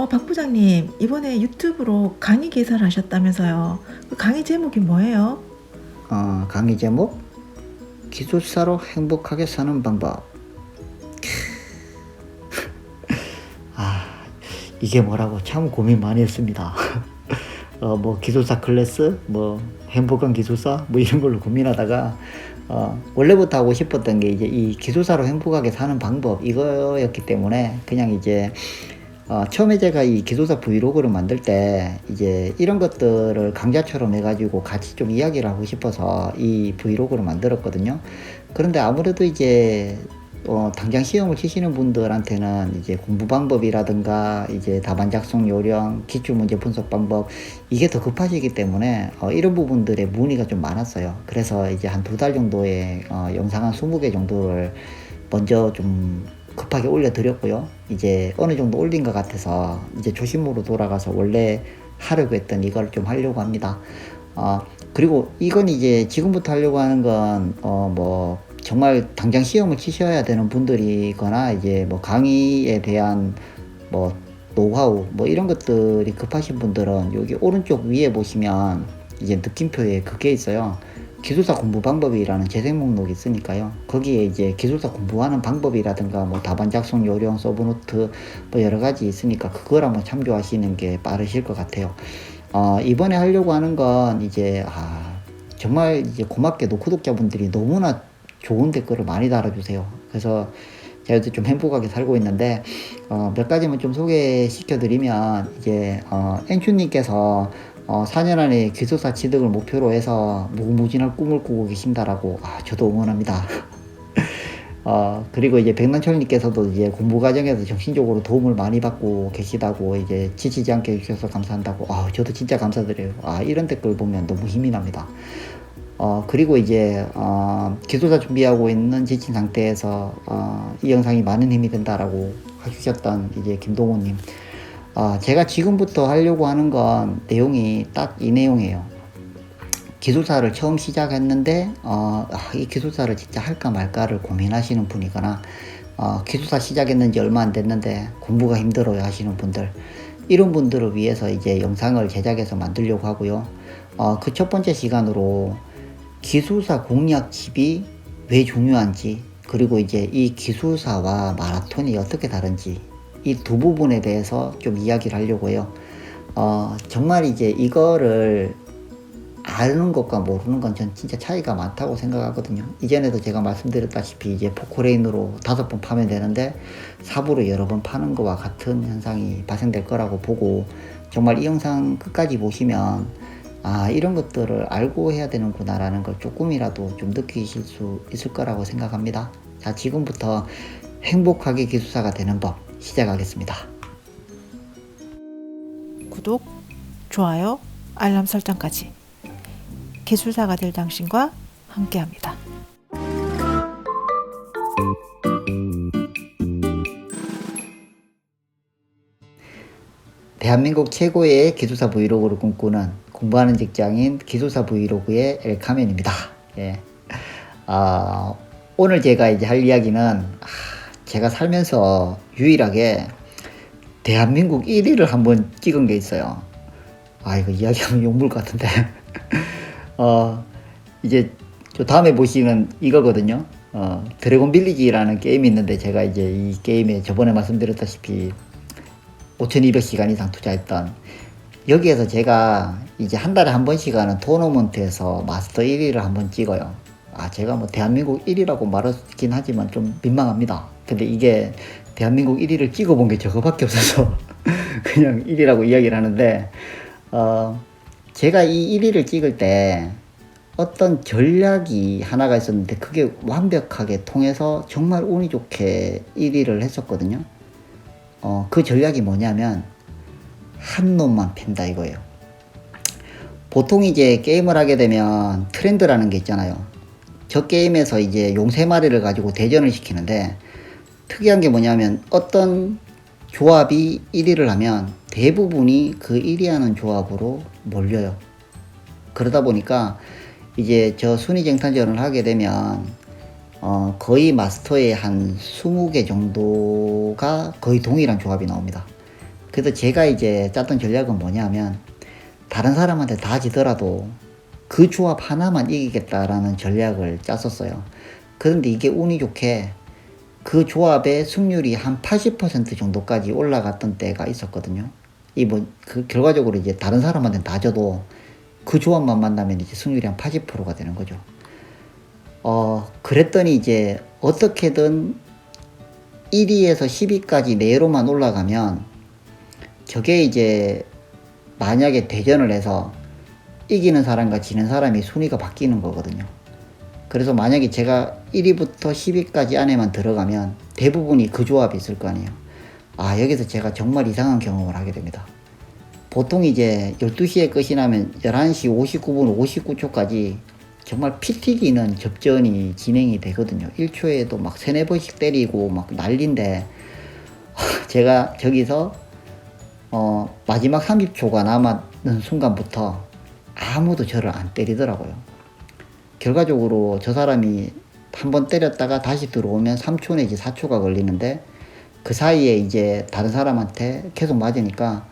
박 부장님, 이번에 유튜브로 강의 개설을 하셨다면서요. 그 강의 제목이 뭐예요? 강의 제목? 기술사로 행복하게 사는 방법. 아, 이게 뭐라고 참 고민 많이 했습니다. 뭐 기술사 클래스, 뭐 행복한 기술사, 뭐 이런 걸로 고민하다가 원래부터 하고 싶었던 게 이제 이 기술사로 행복하게 사는 방법 이거였기 때문에 그냥 이제 처음에 제가 이 기술사 브이로그를 만들 때 이제 이런 것들을 강좌처럼 해가지고 같이 좀 이야기를 하고 싶어서 이 브이로그를 만들었거든요. 그런데 아무래도 이제 당장 시험을 치시는 분들한테는 이제 공부 방법이라든가 이제 답안 작성 요령, 기출 문제 분석 방법 이게 더 급하시기 때문에 이런 부분들에 문의가 좀 많았어요. 그래서 이제 한 2달 정도의 영상 한 20개 정도를 먼저 좀 급하게 올려드렸고요. 이제 어느 정도 올린 것 같아서 이제 조심으로 돌아가서 원래 하려고 했던 이걸 좀 하려고 합니다. 그리고 이건 이제 지금부터 하려고 하는 건 뭐 정말 당장 시험을 치셔야 되는 분들이거나 이제 뭐 강의에 대한 뭐 노하우 뭐 이런 것들이 급하신 분들은 여기 오른쪽 위에 보시면 이제 느낌표에 그게 있어요. 기술사 공부 방법이라는 재생 목록이 있으니까요. 거기에 이제 기술사 공부하는 방법이라든가 뭐 답안 작성 요령, 서브노트 뭐 여러 가지 있으니까 그걸 한번 참조하시는 게 빠르실 것 같아요. 이번에 하려고 하는 건 이제 정말 이제 고맙게도 구독자분들이 너무나 좋은 댓글을 많이 달아주세요. 그래서 제가 요새 좀 행복하게 살고 있는데 몇 가지만 좀 소개시켜 드리면 이제 엔추님께서 4년 안에 기술사 취득을 목표로 해서 무궁무진한 꿈을 꾸고 계신다라고 저도 응원합니다. 그리고 이제 백남철님께서도 이제 공부 과정에서 정신적으로 도움을 많이 받고 계시다고 이제 지치지 않게 해주셔서 감사한다고 저도 진짜 감사드려요. 이런 댓글 보면 너무 힘이 납니다. 그리고 이제 기술사 준비하고 있는 지친 상태에서 이 영상이 많은 힘이 된다라고 해주셨던 이제 김동호님. 제가 지금부터 하려고 하는 건 내용이 딱 이 내용이에요. 기술사를 처음 시작했는데 이 기술사를 진짜 할까 말까를 고민하시는 분이거나 기술사 시작했는지 얼마 안 됐는데 공부가 힘들어요 하시는 분들, 이런 분들을 위해서 이제 영상을 제작해서 만들려고 하고요. 그 첫 번째 시간으로 기술사 공략집이 왜 중요한지, 그리고 이제 이 기술사와 마라톤이 어떻게 다른지 이 두 부분에 대해서 좀 이야기를 하려고 해요. 정말 이제 이거를 아는 것과 모르는 건 전 진짜 차이가 많다고 생각하거든요. 이전에도 제가 말씀드렸다시피 이제 포크레인으로 5번 파면 되는데 삽으로 여러 번 파는 거와 같은 현상이 발생될 거라고 보고, 정말 이 영상 끝까지 보시면 이런 것들을 알고 해야 되는구나 라는 걸 조금이라도 좀 느끼실 수 있을 거라고 생각합니다. 자, 지금부터 행복하게 기술사가 되는 법 시작하겠습니다. 구독, 좋아요, 알람 설정까지. 기술사가 될 당신과 함께합니다. 대한민국 최고의 기술사 브이로그를 꿈꾸는 공부하는 직장인 기술사 브이로그의 엘카멘입니다. 예. 오늘 제가 이제 할 이야기는 제가 살면서 유일하게 대한민국 1위를 한번 찍은 게 있어요. 이거 이야기하면 욕먹을 것 같은데. 이제 저 다음에 보시는 이거거든요. 드래곤 빌리지라는 게임이 있는데 제가 이제 이 게임에 저번에 말씀드렸다시피 5,200시간 이상 투자했던, 여기에서 제가 이제 한 달에 한 번씩 하는 토너먼트에서 마스터 1위를 한번 찍어요. 제가 뭐 대한민국 1위라고 말하긴 하지만 좀 민망합니다. 근데 이게 대한민국 1위를 찍어본 게 저거밖에 없어서 그냥 1위라고 이야기를 하는데, 제가 이 1위를 찍을 때 어떤 전략이 하나가 있었는데 그게 완벽하게 통해서 정말 운이 좋게 1위를 했었거든요. 그 전략이 뭐냐면 한 놈만 팬다 이거예요. 보통 이제 게임을 하게 되면 트렌드라는 게 있잖아요. 저 게임에서 이제 용 3마리를 가지고 대전을 시키는데 특이한 게 뭐냐면 어떤 조합이 1위를 하면 대부분이 그 1위 하는 조합으로 몰려요. 그러다 보니까 이제 저 순위쟁탈전을 하게 되면 거의 마스터의 한 20개 정도가 거의 동일한 조합이 나옵니다. 그래서 제가 이제 짰던 전략은 뭐냐면 다른 사람한테 다 지더라도 그 조합 하나만 이기겠다라는 전략을 짰었어요. 그런데 이게 운이 좋게 그 조합의 승률이 한 80% 정도까지 올라갔던 때가 있었거든요. 그 결과적으로 이제 다른 사람한테는 다 져도 그 조합만 만나면 이제 승률이 한 80%가 되는 거죠. 그랬더니 이제 어떻게든 1위에서 10위까지 내로만 올라가면 저게 이제 만약에 대전을 해서 이기는 사람과 지는 사람이 순위가 바뀌는 거거든요. 그래서 만약에 제가 1위부터 10위까지 안에만 들어가면 대부분이 그 조합이 있을 거 아니에요. 여기서 제가 정말 이상한 경험을 하게 됩니다. 보통 이제 12시에 끝이 나면 11시 59분 59초까지 정말 피 튀기는 접전이 진행이 되거든요. 1초에도 막 3, 4번씩 때리고 막 난리인데 제가 저기서 마지막 30초가 남았는 순간부터 아무도 저를 안 때리더라고요. 결과적으로 저 사람이 한번 때렸다가 다시 들어오면 3초 내지 4초가 걸리는데 그 사이에 이제 다른 사람한테 계속 맞으니까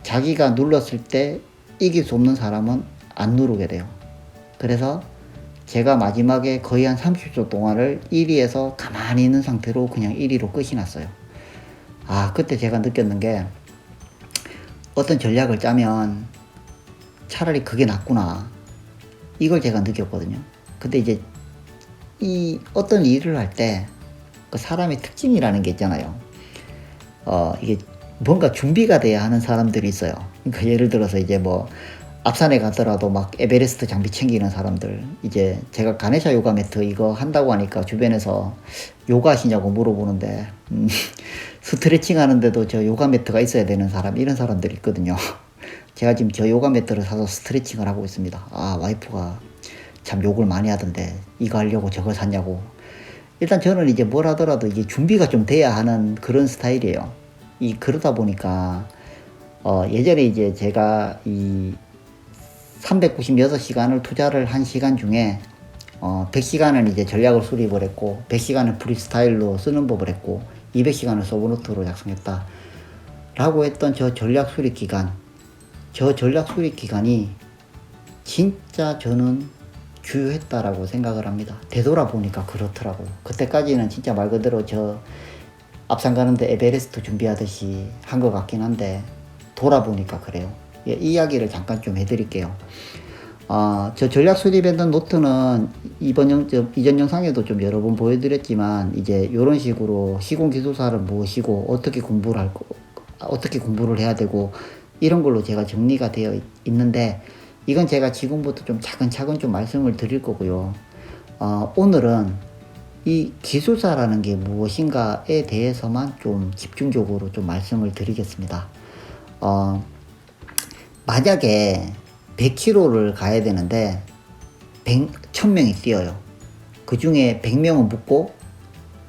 자기가 눌렀을 때 이길 수 없는 사람은 안 누르게 돼요. 그래서 제가 마지막에 거의 한 30초 동안을 1위에서 가만히 있는 상태로 그냥 1위로 끝이 났어요. 그때 제가 느꼈는 게 어떤 전략을 짜면 차라리 그게 낫구나. 이걸 제가 느꼈거든요. 근데 이제 이 어떤 일을 할 때 그 사람의 특징이라는 게 있잖아요. 이게 뭔가 준비가 돼야 하는 사람들이 있어요. 그러니까 예를 들어서 이제 뭐 앞산에 가더라도 막 에베레스트 장비 챙기는 사람들, 이제 제가 가네샤 요가 매트 이거 한다고 하니까 주변에서 요가 하시냐고 물어보는데 스트레칭 하는데도 저 요가 매트가 있어야 되는 사람, 이런 사람들이 있거든요. 제가 지금 저 요가 매트를 사서 스트레칭을 하고 있습니다. 와이프가 참 욕을 많이 하던데 이거 하려고 저거 샀냐고. 일단 저는 이제 뭘 하더라도 이게 준비가 좀 돼야 하는 그런 스타일이에요. 그러다 보니까 예전에 이제 제가 이 396시간을 투자를 한 시간 중에 100시간은 이제 전략을 수립을 했고 100시간은 프리스타일로 쓰는 법을 했고 200시간을 서브노트로 작성했다 라고 했던 저 전략 수립 기간이 진짜 저는 주요했다라고 생각을 합니다. 되돌아보니까 그렇더라고요. 그때까지는 진짜 말 그대로 저 앞산 가는데 에베레스트 준비하듯이 한 것 같긴 한데 돌아보니까 그래요. 이 이야기를 잠깐 좀 해드릴게요. 저 전략 수립했던 노트는 이전 영상에도 좀 여러 번 보여드렸지만 이제 이런 식으로 시공기술사를 모시고 어떻게 공부를 해야 되고 이런 걸로 제가 정리가 되어 있는데 이건 제가 지금부터 좀 차근차근 좀 말씀을 드릴 거고요. 오늘은 이 기술사라는 게 무엇인가에 대해서만 좀 집중적으로 좀 말씀을 드리겠습니다. 만약에 100km를 가야 되는데 1000명이 뛰어요. 그 중에 100명은 붙고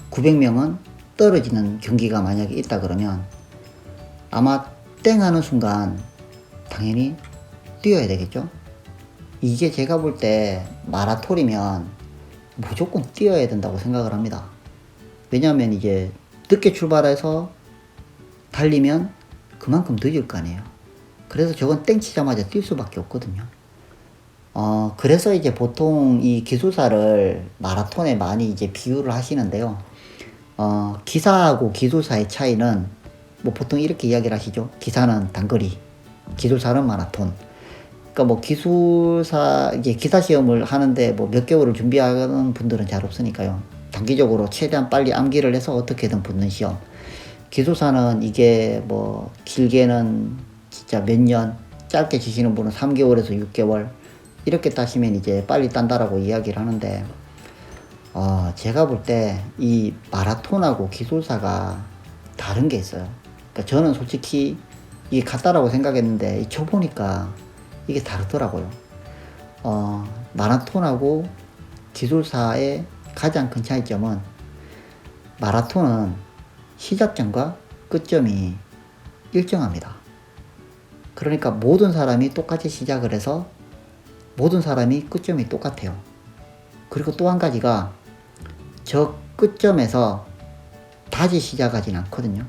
900명은 떨어지는 경기가 만약에 있다 그러면 아마 땡 하는 순간 당연히 뛰어야 되겠죠. 이게 제가 볼 때 마라톤이면 무조건 뛰어야 된다고 생각을 합니다. 왜냐하면 이제 늦게 출발해서 달리면 그만큼 늦을 거 아니에요. 그래서 저건 땡 치자마자 뛸 수밖에 없거든요. 그래서 이제 보통 이 기술사를 마라톤에 많이 이제 비유를 하시는데요. 기사하고 기술사의 차이는 뭐 보통 이렇게 이야기를 하시죠. 기사는 단거리, 기술사는 마라톤. 그러니까 뭐 기술사 이제 기사 시험을 하는데 뭐 몇 개월을 준비하는 분들은 잘 없으니까요. 단기적으로 최대한 빨리 암기를 해서 어떻게든 붙는 시험. 기술사는 이게 뭐 길게는 진짜 몇 년, 짧게 치시는 분은 3개월에서 6개월 이렇게 따시면 이제 빨리 딴다라고 이야기를 하는데 제가 볼 때 이 마라톤하고 기술사가 다른 게 있어요. 그러니까 저는 솔직히 이게 같다라고 생각했는데 쳐보니까 이게 다르더라고요. 마라톤하고 기술사의 가장 큰 차이점은 마라톤은 시작점과 끝점이 일정합니다. 그러니까 모든 사람이 똑같이 시작을 해서 모든 사람이 끝점이 똑같아요. 그리고 또 한 가지가 저 끝점에서 다시 시작하진 않거든요.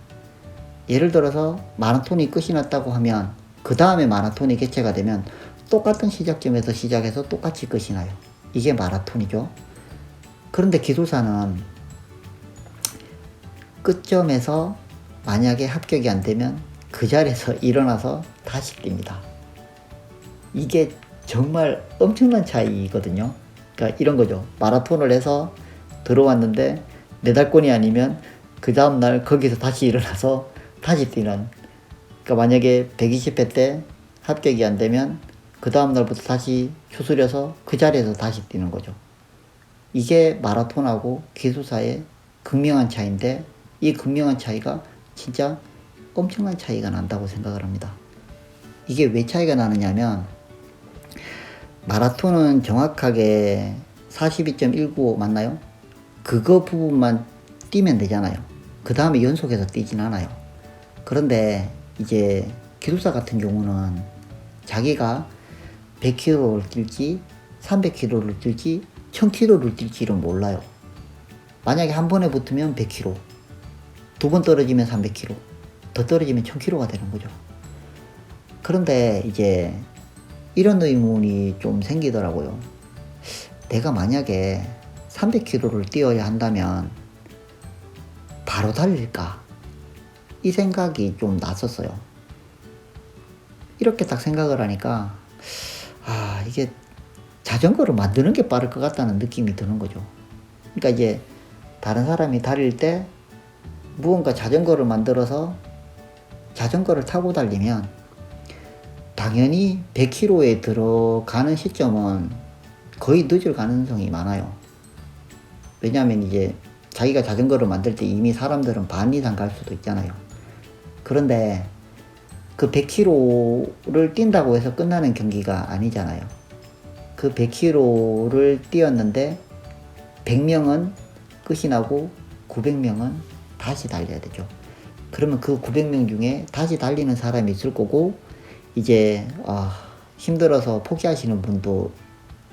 예를 들어서 마라톤이 끝이 났다고 하면 그 다음에 마라톤이 개최가 되면 똑같은 시작점에서 시작해서 똑같이 끝이 나요. 이게 마라톤이죠. 그런데 기술사는 끝점에서 만약에 합격이 안 되면 그 자리에서 일어나서 다시 뜁니다. 이게 정말 엄청난 차이거든요. 그러니까 이런 거죠. 마라톤을 해서 들어왔는데 메달권이 아니면 그 다음날 거기서 다시 일어나서 다시 뛰는. 그러니까 만약에 120회 때 합격이 안 되면 그 다음날부터 다시 추스려서 그 자리에서 다시 뛰는 거죠. 이게 마라톤하고 기술사의 극명한 차이인데, 이 극명한 차이가 진짜 엄청난 차이가 난다고 생각을 합니다. 이게 왜 차이가 나느냐면, 마라톤은 정확하게 42.195 맞나요? 그거 부분만 뛰면 되잖아요. 그 다음에 연속해서 뛰진 않아요. 그런데 이제 기술사 같은 경우는 자기가 100km를 뛸지 300km를 뛸지 1000km를 뛸지를 몰라요. 만약에 한 번에 붙으면 100km, 두 번 떨어지면 300km, 더 떨어지면 1000km가 되는 거죠. 그런데 이제 이런 의문이 좀 생기더라고요. 내가 만약에 300km를 뛰어야 한다면 바로 달릴까? 이 생각이 좀 났었어요. 이렇게 딱 생각을 하니까 이게 자전거를 만드는 게 빠를 것 같다는 느낌이 드는 거죠. 그러니까 이제 다른 사람이 달릴 때 무언가 자전거를 만들어서 자전거를 타고 달리면 당연히 100km에 들어가는 시점은 거의 늦을 가능성이 많아요. 왜냐하면 이제 자기가 자전거를 만들 때 이미 사람들은 반 이상 갈 수도 있잖아요. 그런데 그 100km를 뛴다고 해서 끝나는 경기가 아니잖아요. 그 100km를 뛰었는데 100명은 끝이 나고 900명은 다시 달려야 되죠. 그러면 그 900명 중에 다시 달리는 사람이 있을 거고, 이제 힘들어서 포기하시는 분도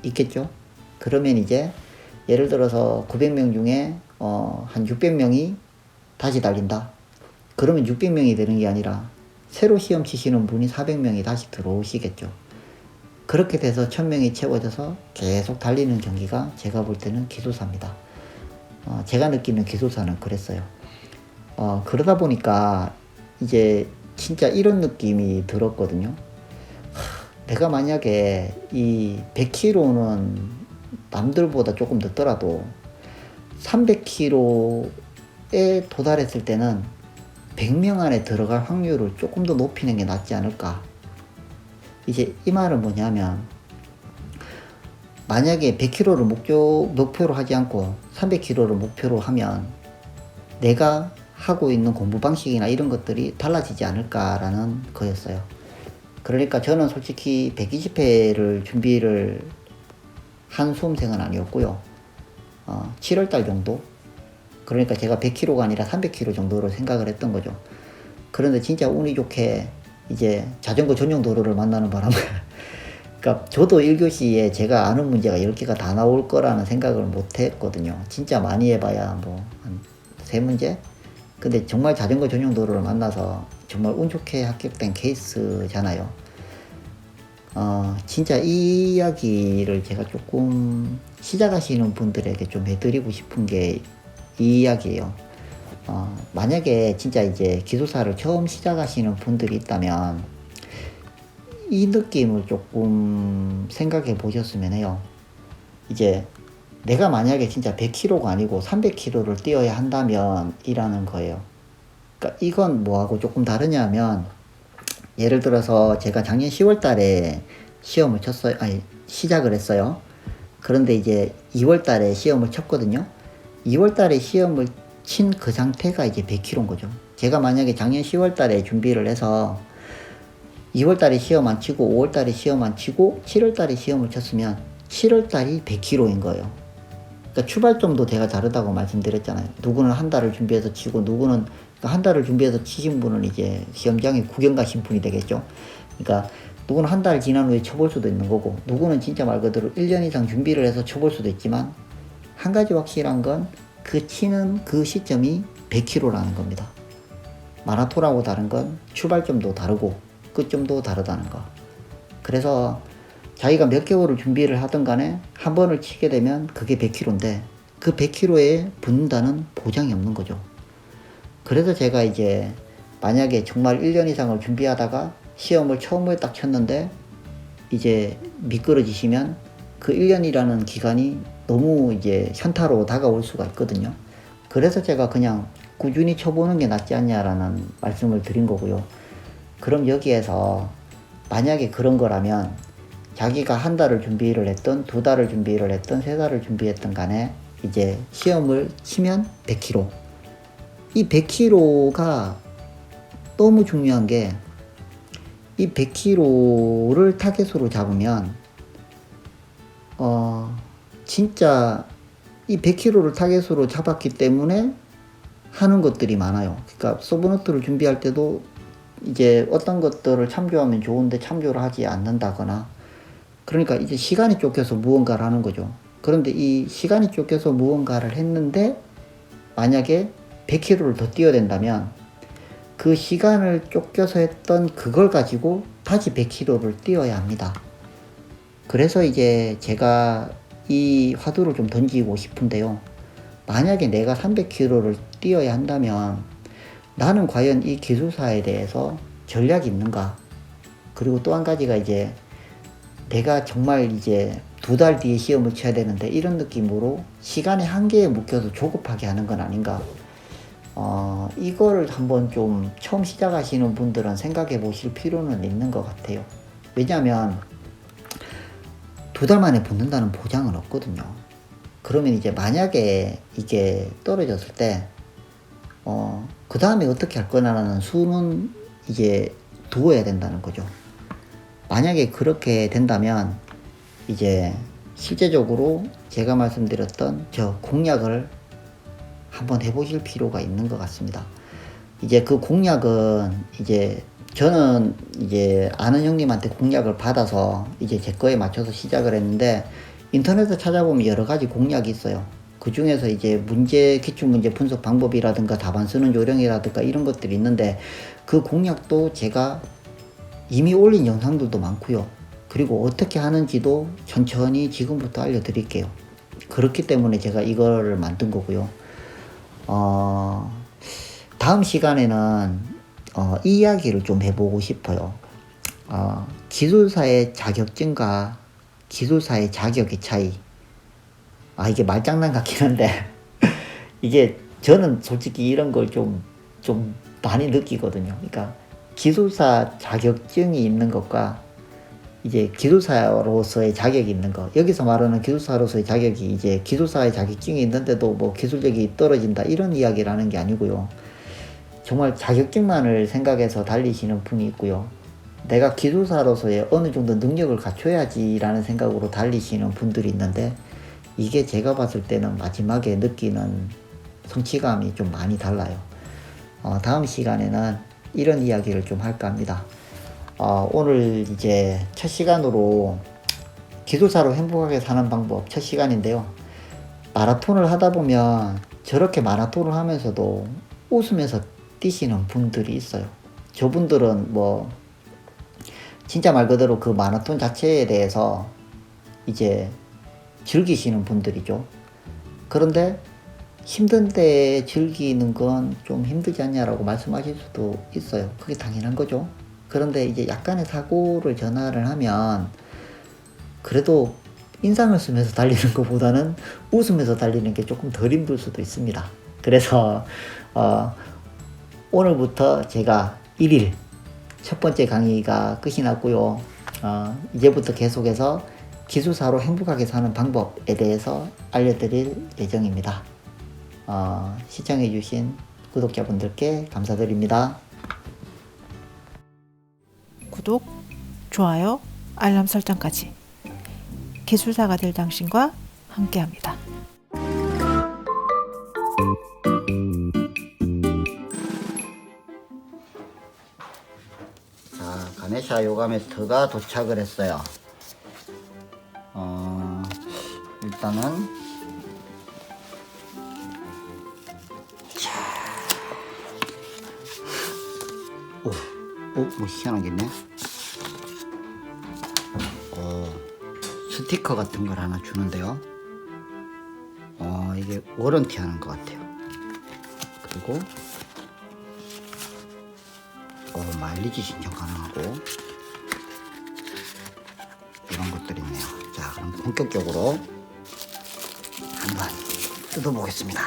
있겠죠. 그러면 이제 예를 들어서 900명 중에 한 600명이 다시 달린다. 그러면 600명이 되는 게 아니라 새로 시험 치시는 분이 400명이 다시 들어오시겠죠. 그렇게 돼서 1000명이 채워져서 계속 달리는 경기가 제가 볼 때는 기술사입니다. 제가 느끼는 기술사는 그랬어요. 그러다 보니까 이제 진짜 이런 느낌이 들었거든요. 내가 만약에 이 100km는 남들보다 조금 늦더라도 300km에 도달했을 때는 100명 안에 들어갈 확률을 조금 더 높이는 게 낫지 않을까. 이제 이 말은 뭐냐면, 만약에 100km를 목표로 하지 않고 300km를 목표로 하면 내가 하고 있는 공부 방식이나 이런 것들이 달라지지 않을까라는 거였어요. 그러니까 저는 솔직히 120회를 준비를 한 수험생은 아니었고요. 7월달 정도? 그러니까 제가 100km가 아니라 300km 정도로 생각을 했던 거죠. 그런데 진짜 운이 좋게 이제 자전거 전용 도로를 만나는 바람에 그러니까 저도 1교시에 제가 아는 문제가 10개가 다 나올 거라는 생각을 못 했거든요. 진짜 많이 해봐야 뭐 한 3문제? 근데 정말 자전거 전용 도로를 만나서 정말 운 좋게 합격된 케이스잖아요. 진짜 이 이야기를 제가 조금 시작하시는 분들에게 좀 해드리고 싶은 게 이 이야기예요. 만약에 진짜 이제 기술사를 처음 시작하시는 분들이 있다면 이 느낌을 조금 생각해 보셨으면 해요. 이제 내가 만약에 진짜 100km가 아니고 300km를 뛰어야 한다면 이라는 거예요. 그러니까 이건 뭐하고 조금 다르냐면, 예를 들어서 제가 작년 10월 달에 시험을 쳤어요. 시작을 했어요. 그런데 이제 2월 달에 시험을 쳤거든요. 2월 달에 시험을 친 그 상태가 이제 100km인 거죠. 제가 만약에 작년 10월 달에 준비를 해서 2월 달에 시험 안 치고 5월 달에 시험 안 치고 7월 달에 시험을 쳤으면 7월 달이 100km인 거예요. 그러니까 출발점도 제가 다르다고 말씀드렸잖아요. 누구는 한 달을 준비해서 치고, 누구는 한 달을 준비해서 치신 분은 이제 시험장에 구경 가신 분이 되겠죠. 그러니까 누구는 한 달 지난 후에 쳐볼 수도 있는 거고, 누구는 진짜 말 그대로 1년 이상 준비를 해서 쳐볼 수도 있지만, 한 가지 확실한 건 그 치는 그 시점이 100km라는 겁니다. 마라톤하고 다른 건 출발점도 다르고 끝점도 다르다는 거. 그래서 자기가 몇 개월을 준비를 하든 간에 한 번을 치게 되면 그게 100km인데 그 100km에 붙는다는 보장이 없는 거죠. 그래서 제가 이제 만약에 정말 1년 이상을 준비하다가 시험을 처음에 딱 쳤는데 이제 미끄러지시면 그 1년이라는 기간이 너무 이제 현타로 다가올 수가 있거든요. 그래서 제가 그냥 꾸준히 쳐보는 게 낫지 않냐라는 말씀을 드린 거고요. 그럼 여기에서 만약에 그런 거라면 자기가 한 달을 준비를 했던, 2달을 준비를 했던, 3달을 준비했던 간에 이제 시험을 치면 100km. 이 100km가 너무 중요한 게 이 100km를 타겟으로 잡으면 진짜 이 100km를 타겟으로 잡았기 때문에 하는 것들이 많아요. 그러니까 서브노트를 준비할 때도 이제 어떤 것들을 참조하면 좋은데 참조를 하지 않는다거나, 그러니까 이제 시간이 쫓겨서 무언가를 하는 거죠. 그런데 이 시간이 쫓겨서 무언가를 했는데 만약에 100km를 더 뛰어야 된다면 그 시간을 쫓겨서 했던 그걸 가지고 다시 100km를 뛰어야 합니다. 그래서 이제 제가 이 화두를 좀 던지고 싶은데요. 만약에 내가 300km를 뛰어야 한다면 나는 과연 이 기술사에 대해서 전략이 있는가? 그리고 또 한 가지가 이제 내가 정말 이제 2달 뒤에 시험을 쳐야 되는데 이런 느낌으로 시간의 한계에 묶여서 조급하게 하는 건 아닌가? 이거를 한번 좀 처음 시작하시는 분들은 생각해 보실 필요는 있는 것 같아요. 왜냐하면 2달 만에 붙는다는 보장은 없거든요. 그러면 이제 만약에 이게 떨어졌을 때, 그 다음에 어떻게 할 거냐라는 수는 이제 두어야 된다는 거죠. 만약에 그렇게 된다면 이제 실제적으로 제가 말씀드렸던 저 공략을 한번 해보실 필요가 있는 것 같습니다. 이제 그 공략은 이제 저는 이제 아는 형님한테 공략을 받아서 이제 제 거에 맞춰서 시작을 했는데 인터넷에 찾아보면 여러 가지 공략이 있어요. 그 중에서 이제 기출문제 분석 방법이라든가 답안 쓰는 요령이라든가 이런 것들이 있는데 그 공략도 제가 이미 올린 영상들도 많고요. 그리고 어떻게 하는지도 천천히 지금부터 알려드릴게요. 그렇기 때문에 제가 이거를 만든 거고요. 다음 시간에는 이 이야기를 좀 해보고 싶어요. 기술사의 자격증과 기술사의 자격의 차이. 이게 말장난 같긴 한데 이게 저는 솔직히 이런 걸 좀 많이 느끼거든요. 그러니까 기술사 자격증이 있는 것과 이제 기술사로서의 자격이 있는 것. 여기서 말하는 기술사로서의 자격이 이제 기술사의 자격증이 있는데도 뭐 기술력이 떨어진다 이런 이야기를 하는 게 아니고요. 정말 자격증만을 생각해서 달리시는 분이 있고요. 내가 기술사로서의 어느 정도 능력을 갖춰야지라는 생각으로 달리시는 분들이 있는데 이게 제가 봤을 때는 마지막에 느끼는 성취감이 좀 많이 달라요. 다음 시간에는 이런 이야기를 좀 할까 합니다. 오늘 이제 첫 시간으로 기술사로 행복하게 사는 방법 첫 시간인데요. 마라톤을 하다 보면 저렇게 마라톤을 하면서도 웃으면서 뛰시는 분들이 있어요. 저분들은 뭐 진짜 말 그대로 그 마라톤 자체에 대해서 이제 즐기시는 분들이죠. 그런데 힘든데 즐기는 건 좀 힘들지 않냐라고 말씀하실 수도 있어요. 그게 당연한 거죠. 그런데 이제 약간의 사고를 전환을 하면 그래도 인상을 쓰면서 달리는 것보다는 웃으면서 달리는 게 조금 덜 힘들 수도 있습니다. 그래서 오늘부터 제가 1일 첫 번째 강의가 끝이 났고요. 이제부터 계속해서 기술사로 행복하게 사는 방법에 대해서 알려드릴 예정입니다. 시청해주신 구독자분들께 감사드립니다. 구독, 좋아요, 알람 설정까지 기술사가 될 당신과 함께합니다. 자, 가네샤 요가 매트가 도착을 했어요. 일단은 뭐 희한한 게 있네. 스티커 같은 걸 하나 주는데요. 이게 워런티 하는 것 같아요. 그리고 마일리지 신청 가능하고 이런 것들이 있네요. 자, 그럼 본격적으로 한번 뜯어보겠습니다.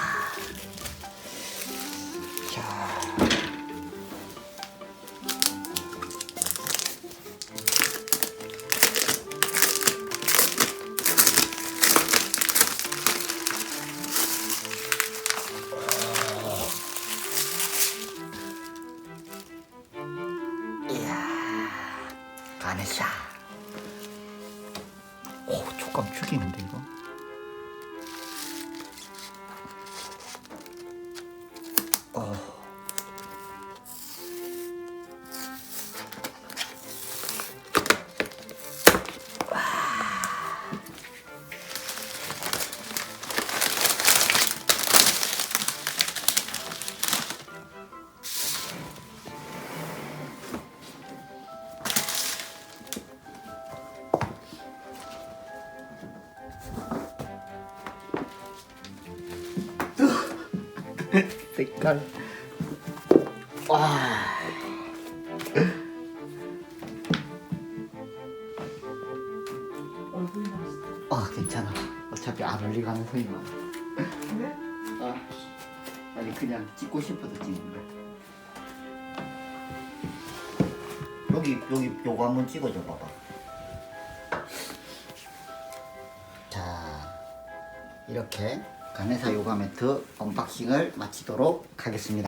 자, 가네샤. 촉감 죽이는데 이거. 색깔. 와. 괜찮아. 어차피 안 올리고 하는 소리 많아. 왜? 아니 그냥 찍고 싶어서 찍는 거야. 여기 요거 한번 찍어줘 봐봐. 자, 이렇게 가네사 요가 매트 언박싱을 마치도록 하겠습니다.